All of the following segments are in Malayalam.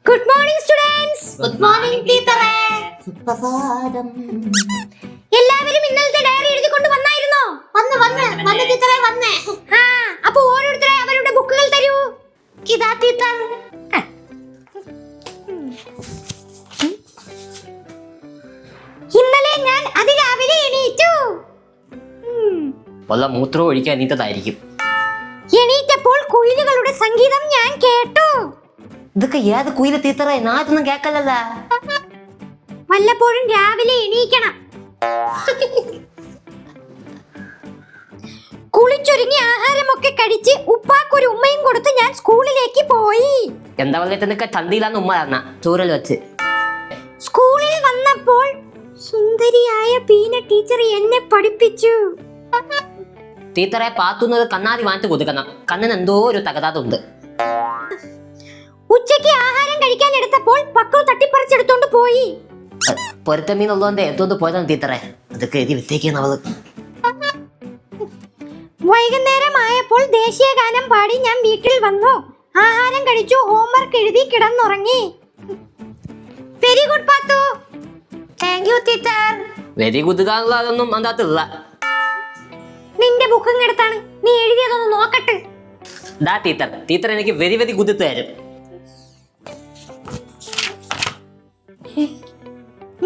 Good morning students. Good morning ടീച്ചറേ. സുപ്രഭാതം. എല്ലാവരും ഇന്നലത്തെ ഡയറി എഴുതിക്കൊണ്ട് വന്നായിരുന്നോ? വന്ന് ടീച്ചറേ വന്നേ. അപ്പൊ ഓരോരുത്തരെ അവരുടെ ബുക്കുകൾ തരൂ. ഇതാ ടീച്ചർ. ഇന്നലെ ഞാൻ അതിരാവിലെ എണീറ്റു. വല്ല മൂത്രം ഒഴിക്കാൻ എണീറ്റതായിരിക്കും. എണീറ്റപ്പോൾ കുയിലുകളുടെ സംഗീതം ഞാൻ കേട്ടു. ഇതൊക്കെ ഏത് കുയില ടീച്ചറേ? നാട്ടൊന്നും കേക്കല്ല. വല്ലപ്പോഴും രാവിലെ എണീക്കണം. കുളിച്ചൊരുങ്ങി ആഹാരമൊക്കെ കഴിച്ച് ഉപ്പാക്കൊരു ഉമ്മയും കൊടുത്ത് ഞാൻ സ്കൂളിലേക്ക് പോയി. എന്താ പറയുക, ചന്തിയിലാന്ന് ഉമ്മ തന്ന ചൂരൽ വെച്ച്. സ്കൂളിൽ വന്നപ്പോൾ സുന്ദരിയായ പീന ടീച്ചർ എന്നെ പഠിപ്പിച്ചു. ടീച്ചറെ പാത്തുന്നത് കണ്ണാടി വാങ്ങിച്ചു കൊടുക്കണം. കണ്ണിന് എന്തോ ഒരു തകരാറുണ്ട്. ഉച്ചയ്ക്ക് ആഹാരം കഴിക്കാൻ എടുത്തപ്പോൾ പക്രു തട്ടിപ്പറിച്ചെടുത്തോണ്ട് പോയി. പൊരുത്തമീനുള്ളതുകൊണ്ട് എന്തോന്ന് പോയതാണ് ടീച്ചറെ. അതൊക്കെ എഴുതി വിത്തേക്കുന്നവള്. വൈകുന്നേരമായപ്പോൾ ദേശീയ ഗാനം പാടി ഞാൻ വീട്ടിൽ വന്നു. ആഹാരം കഴിച്ചു, ഹോംവർക്ക് എഴുതി കിടന്നുറങ്ങി. Very good Pathu. Thank you teacher. Very good കാണുള്ളതൊന്നും അതിനകത്തില്ല. നിന്റെ ബുക്കും എടുത്താണ്, നീ എഴുതിയതൊന്ന് നോക്കട്ടെ. ദാ ടീച്ചർ, ടീച്ചർ എനിക്ക് വെരി വെരി ഗുഡ് തരും.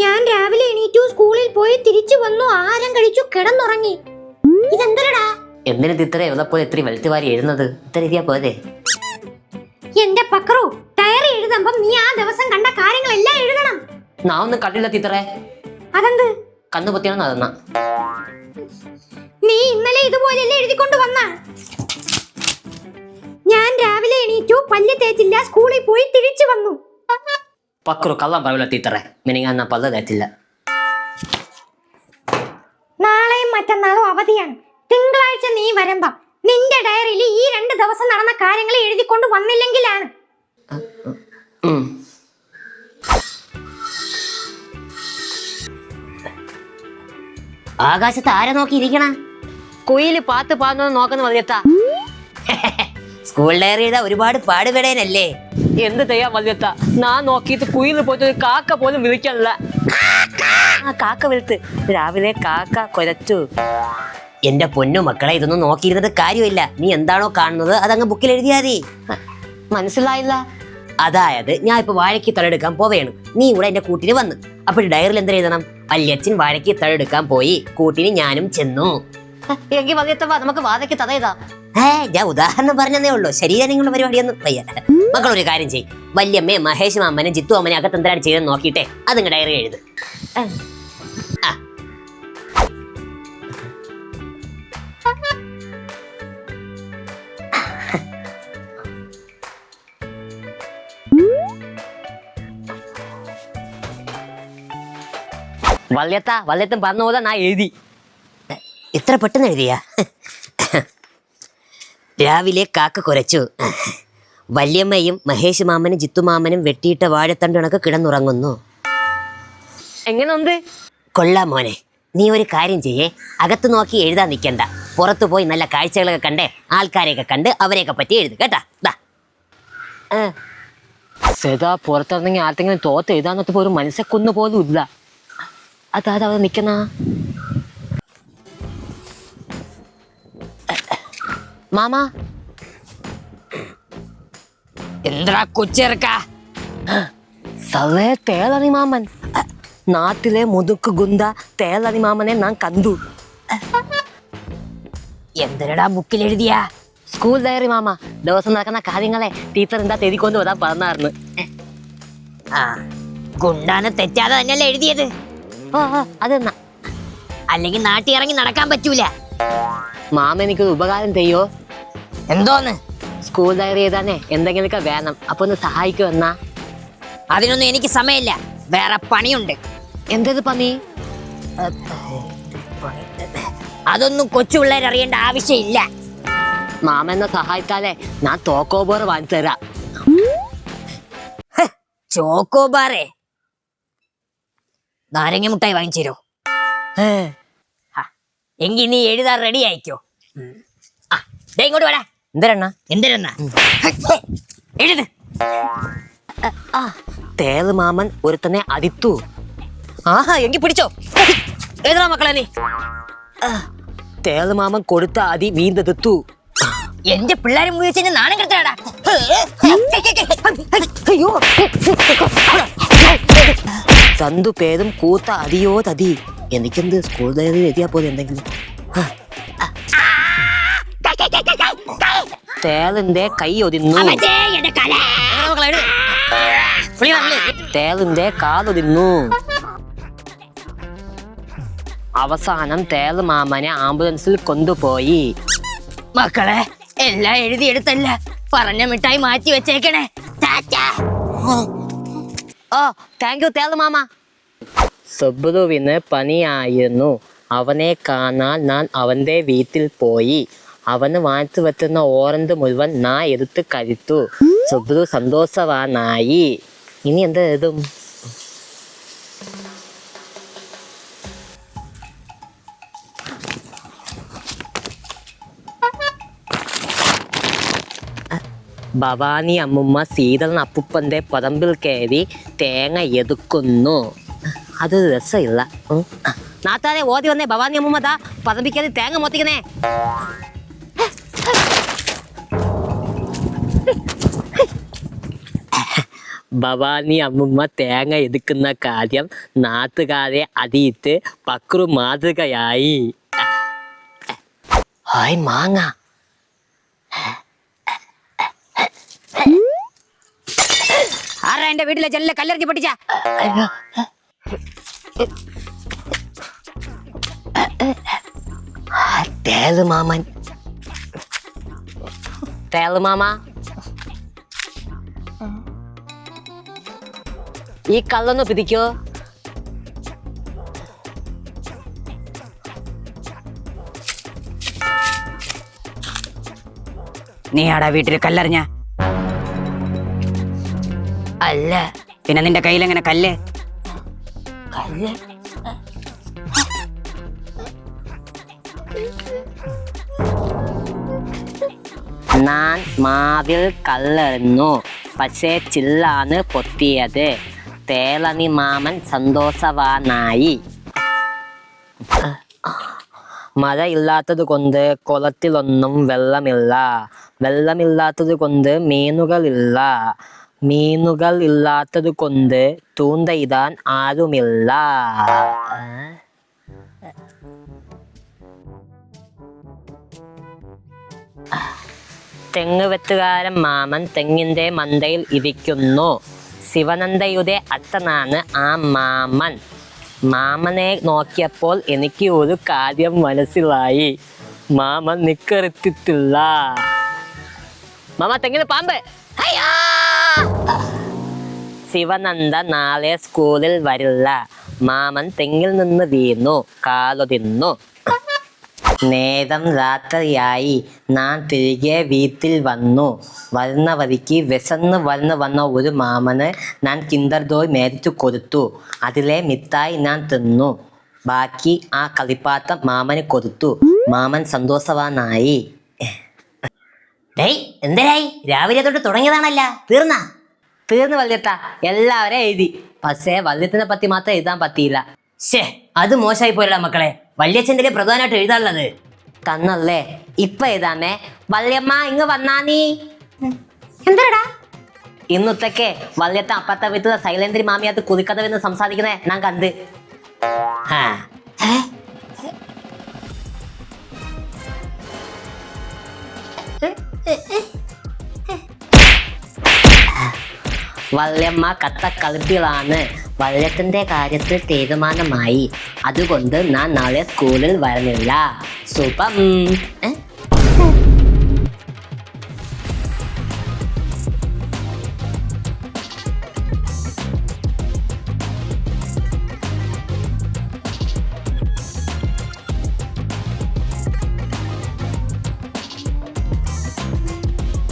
ഞാൻ രാവിലെ എണീറ്റു, സ്കൂളിൽ പോയി തിരിച്ചു വന്നു, ആഹാരം കഴിച്ചു, കിടന്നുറങ്ങി. ഇതെന്തരടാ? എന്തിനു ടീച്ചറെ എവിടെ പോയി ഇത്രയും വെളുത്തു വാരി എഴുതുന്നത്? ഇത്ര എഴുതിയാ പോരെ? എന്റെ പക്രു, ഡയറി എഴുതുമ്പോ നീ ആ ദിവസം കണ്ട കാര്യങ്ങളെല്ലാം എഴുതണം. ഞാൻ ഒന്നും കണ്ടില്ല ടീച്ചറെ. അതെന്ത്? കണ്ണു പൊത്തിയാണ് നടന്ന. നീ ഇന്നലെ ഇതുപോലെയല്ലേ എഴുതിക്കൊണ്ട് വന്ന? ഞാൻ രാവിലെ എണീറ്റു, പല്ല് തേച്ചില്ല, സ്കൂളിൽ പോയി തിരിച്ചു വന്നു. പക്രു കള്ളം പറയൂല ടീച്ചറെ. മിനിങ്ങാൻ പല്ല് തേച്ചില്ല. നാളെയും മറ്റന്നാളും അവധിയാണ്. തിങ്കളാഴ്ച നീ വരുമ്പം നിന്റെ ഡയറിയിൽ ഈ 2 ദിവസം നടന്ന കാര്യങ്ങൾ എഴുതിക്കൊണ്ട് വന്നില്ലെങ്കിലാണ്. ആകാശത്ത് ആരെ നോക്കിയിരിക്കണ? കുയില് പാത്ത് പാന്ന് നോക്കുന്ന മതിയത്താ. സ്കൂൾ ഡയറി എഴുതാ ഒരുപാട് പാടുപെടേനല്ലേ? എന്ത് ചെയ്യാ മതിയത്ത? ഞാൻ നോക്കിയിട്ട് കുയില് പോയിട്ട് ഒരു കാക്ക പോലും വിളിക്കല്ല. ആ കാക്ക വിളിത്ത് രാവിലെ കാക്ക കൊരച്ചു. എന്റെ പൊന്നു മക്കളെ, ഇതൊന്നും നോക്കിയിരുന്നിട്ട് കാര്യമില്ല. നീ എന്താണോ കാണുന്നത് അതങ്ങ് ബുക്കിൽ എഴുതിയാ മതി. മനസ്സിലായില്ല? അതായത് ഞാൻ ഇപ്പൊ വാഴയ്ക്ക് തളെടുക്കാൻ പോവുകയാണ്. നീ കൂടെ എന്റെ കൂട്ടിന് വന്ന്. അപ്പോൾ ഡയറിയിൽ എന്ത് എഴുതണം? വല്യച്ഛൻ വാഴയ്ക്ക് തളെടുക്കാൻ പോയി, കൂട്ടിന് ഞാനും ചെന്നു. എങ്കിൽ വകയത്തവാ, നമുക്ക് വാഴയ്ക്ക് തടയതാ. ഞാൻ ഉദാഹരണം പറഞ്ഞതേ ഉള്ളൂ. ശരീരം നിങ്ങളുടെ പരിപാടിയൊന്നും വയ്യ. മക്കളൊരു കാര്യം ചെയ്യും, വല്യമ്മയെ മഹേഷ് മാമനും ജിത്തു അമ്മനെ അകത്ത് എന്താണ് ചെയ്തെന്ന് നോക്കിയിട്ടേ അതങ്ങ് ഡയറി എഴുത്. വല്യത്തും പറഞ്ഞ പോലെ ഞാൻ എഴുതി. ഇത്ര പെട്ടെന്ന് എഴുതിയാ? രാവിലെ കാക്ക കുരച്ചു, വല്യമ്മയും മഹേഷ് മാമനും ജിത്തു മാമനും വെട്ടിയിട്ട വാഴത്തണ്ട് കണക്ക് കിടന്നുറങ്ങുന്നു. എങ്ങനെയുണ്ട്? കൊള്ളാം മോനെ. നീ ഒരു കാര്യം ചെയ്യേ, അകത്ത് നോക്കി എഴുതാൻ നിൽക്കണ്ട. പുറത്തു പോയി നല്ല കാഴ്ചകളൊക്കെ കണ്ടേ, ആൾക്കാരെയൊക്കെ കണ്ട് അവരെയൊക്കെ പറ്റി എഴുത് കേട്ടാ. സദാ പുറത്തിറങ്ങി ആർക്കെങ്കിലും തോത്ത് എഴുതാന്നപ്പോ ഒരു മനസ്സെക്കൊന്നു പോലും ഇല്ല. അതാ അവിടെ നിൽക്കുന്ന മാമാ. എന്താ കൊച്ചിറക്ക? സവേ തേളണി മാമൻ. നാട്ടിലെ മുതുക്ക് ഗുന്ത തേളണി മാമനെ ഞാൻ കണ്ടു. എന്തിനടാ ബുക്കിൽ എഴുതിയ? സ്കൂൾ ഡയറി മാമ. ദിവസം നടക്കുന്ന കാര്യങ്ങളെ ടീച്ചർ എന്താ തെരിക്കൊണ്ട് വരാൻ പറഞ്ഞായിരുന്നു. ഗുണ്ടാനെ തെറ്റാതെ തന്നെയല്ലേ എഴുതിയത്? അതെന്നാ, അല്ലെങ്കിൽ നാട്ടിൽ ഇറങ്ങി നടക്കാൻ പറ്റൂല. മാമ എനിക്കൊരു ഉപകാരം ചെയ്യോ? എന്തോന്ന്? സ്കൂൾ ഡയറി എഴുതാനേ എന്തെങ്കിലുമൊക്കെ വേണം. അപ്പൊ ഒന്ന് സഹായിക്കുമെന്നാ? അതിനൊന്നും എനിക്ക് സമയമില്ല, വേറെ പണിയുണ്ട്. എന്തത് പണി? അതൊന്നും കൊച്ചു പിള്ളേർ അറിയേണ്ട ആവശ്യമില്ല. മാമ എന്നെ സഹായിച്ചാലേ ഞാൻ ചോക്കോബാർ വാങ്ങിച്ചു തരാം. ചോക്കോബാറേ? നാരങ്ങ മുട്ടായി വാങ്ങിച്ചു തരോ? എങ്കിൽ നീ എഴുതാൻ റെഡി ആയിക്കോ. ഇങ്ങോട്ട് വേടാ. എന്തരണ്ണ? എന്തരണ്ണ? എഴുത്. ആ തേള് മാമൻ ഒരുത്തനെ അതിത്തു. ആഹാ എങ്കി പിടിച്ചോ. ഏതാ മക്കളെ നീ? തേള് മാമൻ കൊടുത്ത അതി വീണ്ടെടുത്തു. എന്റെ പിള്ളേരെ മുഴിച്ച് നാണം കെടുത്തടാ. അയ്യോ ചന്തു പേരും കൂത്ത അതിയോ തതി. എനിക്കെന്ത് സ്കൂൾ ഡയറി എഴുതിയാ പോലെ എന്തെങ്കിലും. തേളിന്റെ കൈ ഒതിന്നു. തേളിന്റെ കാതൊതിന്നു. അവസാനം തേള് മാമനെ ആംബുലൻസിൽ കൊണ്ടുപോയി. മക്കളെ എല്ലാം എഴുതിയെടുത്തല്ല, പറഞ്ഞ മിഠായി മാറ്റി വെച്ചേക്കണേ. ഓ താങ്ക് യു തേള് മാമ. സുബ്രുവിന് പനിയായിരുന്നു. അവനെ കാണാൻ ഞാൻ അവന്റെ വീട്ടിൽ പോയി. അവന് വാങ്ങിച്ചു വെച്ചുന്ന ഓറഞ്ച് മുഴുവൻ ഞാൻ എടുത്ത് കഴിച്ചു. സുബ്രു സന്തോഷവാനായി. ഇനി എന്താ എഴുതും? ഭവാനി അമ്മുമ്മ ശീതളൻ അപ്പുപ്പന്റെ പറമ്പിൽ കയറി തേങ്ങ എടുക്കുന്നു. അത് രസമില്ല. നാട്ടാരെ ഓതി വന്നേ. ഭവാനി അമ്മുമ്മ ദാ പറമ്പിൽ കയറി തേങ്ങ മൊത്തിക്കണേ. ഭവാനി അമ്മുമ്മ തേങ്ങ എടുക്കുന്ന കാര്യം നാട്ടുകാരെ അറിയിച്ച് പക്രു മാതൃകയായി. ഹായ് മാങ്ങ. ആരാ എന്റെ വീട്ടിലെ ജനലിലെ കല്ലെറിഞ്ഞ് പൊട്ടിച്ച? തേള് മാമൻ. തേള് മാമ ഈ കള്ളൊന്ന് പിടിക്കോ? നീ ആടാ വീട്ടിൽ കല്ലെറിഞ്ഞ? അല്ല. പിന്നെ നിന്റെ കയ്യിൽ എങ്ങനെ കല്ല്? കല്ല് ഞാൻ മാവിൽ കല്ലെറിഞ്ഞു. പക്ഷേ ചില്ലാണ് പൊട്ടിയത്. തേളനി മാമൻ സന്തോഷവാനായി. മഴയില്ലാത്തത് കൊണ്ട് കുളത്തിലൊന്നും വെള്ളമില്ല. വെള്ളമില്ലാത്തത് കൊണ്ട് മീനുകളില്ല. മീനുകൾ ഇല്ലാത്തത് കൊണ്ട് തൂണ്ടയിടാൻ ആരുമില്ല. തെങ്ങ് വെട്ടുകാരൻ മാമൻ തെങ്ങിന്റെ മണ്ടയിൽ ഇരിക്കുന്നു. ശിവനന്ദയുടെ അച്ഛനാണ് ആ മാമൻ. മാമനെ നോക്കിയപ്പോൾ എനിക്ക് ഒരു കാര്യം മനസ്സിലായി. മാമൻ നിക്കറിത്തിട്ടില്ല. മാമ തെങ്ങിന് പാമ്പ്. ശിവനന്ദ നാളെ സ്കൂളിൽ വരില്ല. മാമൻ തെങ്ങിൽ നിന്ന് വീണു കാലൊതിന്നു. നേരം രാത്രിയായി. ഞാൻ തിരികെ വീട്ടിൽ വന്നു. വരുന്ന വഴിക്ക് വിശന്ന് വന്ന ഒരു മാമന് ഞാൻ കിൻഡർ ജോയ് മേടിച്ചു കൊടുത്തു. അതിലെ മിഠായി ഞാൻ തിന്നു. ബാക്കി ആ കളിപ്പാട്ടം മാമന് കൊടുത്തു. മാമൻ സന്തോഷവാനായി. ഡേയ് എന്തരായി? രാവിലെ തൊട്ട് തുടങ്ങിയതാണല്ല, തീർന്നു വല്യത്ത. എല്ലാവരും എഴുതി. പക്ഷേ വല്യത്തിനെ പറ്റി മാത്രം എഴുതാൻ പറ്റിയില്ല. ശേ, അത് മോശമായി പോയടാ മക്കളെ. വല്യച്ഛൻ്റെ പ്രധാനമായിട്ട് എഴുതാനുള്ളത് തന്നല്ലേ. ഇപ്പൊ എഴുതാമേ. വല്യമ്മ ഇങ്ങ് വന്നാ നീ. എന്തരടാ? ഇന്നുത്തക്കെ വല്യത്ത അപ്പത്തെ വീട്ടിലെ സൈലേന്ദ്രി മാമിയത്ത് കുതിക്കഥവെന്ന് സംസാരിക്കുന്നേ ഞാൻ കണ്ട്. വല്യമ്മ കത്തക്കളിപ്പികളാണ്. വല്യത്തിന്റെ കാര്യത്തിൽ തീരുമാനമായി. അതുകൊണ്ട് ഞാൻ നാളെ സ്കൂളിൽ വരുന്നില്ല. സുഖം.